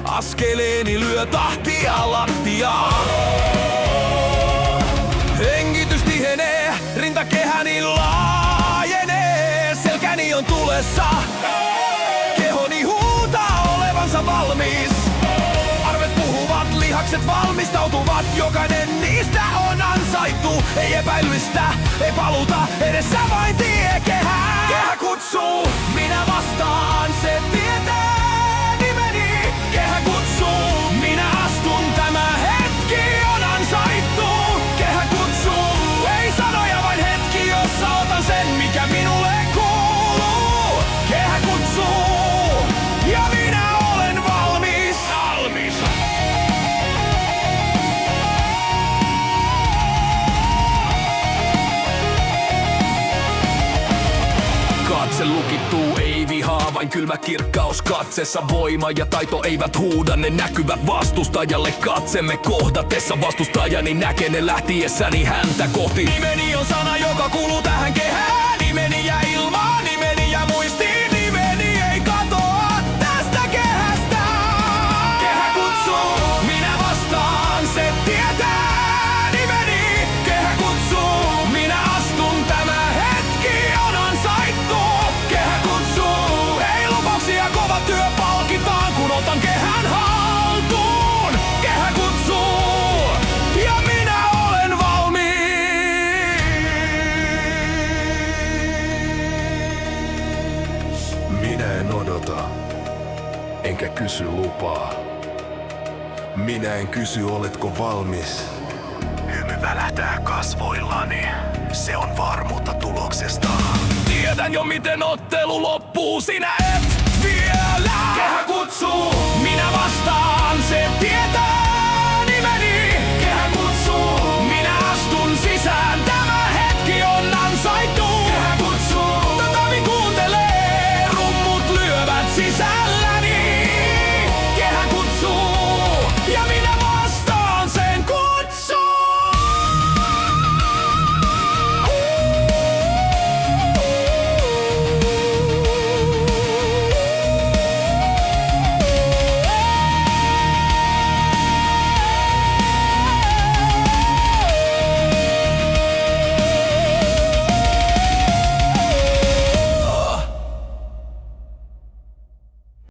Askeleeni lyö tahtia lattiaa. Hengitys tihenee, rintakehäni laajenee. Selkäni on tulessa, kehoni huutaa olevansa valmis. Arvet puhuvat, lihakset valmistautuvat. Jokainen niistä on ansaittu. Ei epäilystä, ei paluta, edessä vain tie kehää. Kehä kutsuu, minä vastaan, se tietää nimeni. Kehä kutsuu, minä astun, tämä hetki on ansaittu. Kehä kutsuu, ei sanoja vain hetki, jossa otan sen mikä minulle kuuluu. Kehä kutsuu, ja minä olen valmis. Katse lukittuu, ei vihaa, vain kylmä kirkkaus katseessa. Voima ja taito eivät huuda, ne näkyvät vastustajalle. Katsemme kohdatessa vastustajani näkee ne lähtiessäni häntä kohti. Nimeni on sana, joka kuuluu tähän kehään. Nimeni ja ilmaan, nimeni ja muistiin. Nimeni ei katoa tästä kehästä. Kehä kutsuu, minä vastaan, se tietää nimeni. Kehä kutsuu, minä astun, tämä hetki on ansaittu. Kehä kutsuu, ei lupauksia, kova työ palkitaan, kun otan kehän haltuun. Kehä kutsuu, ja minä olen valmis. Minä en odota, enkä kysy lupaa. Minä en kysy, oletko valmis. Hymy välähtää kasvoillani, se on varmuutta tuloksesta. Tiedän jo miten ottelu loppuu, sinä et vielä. Kehä kutsuu,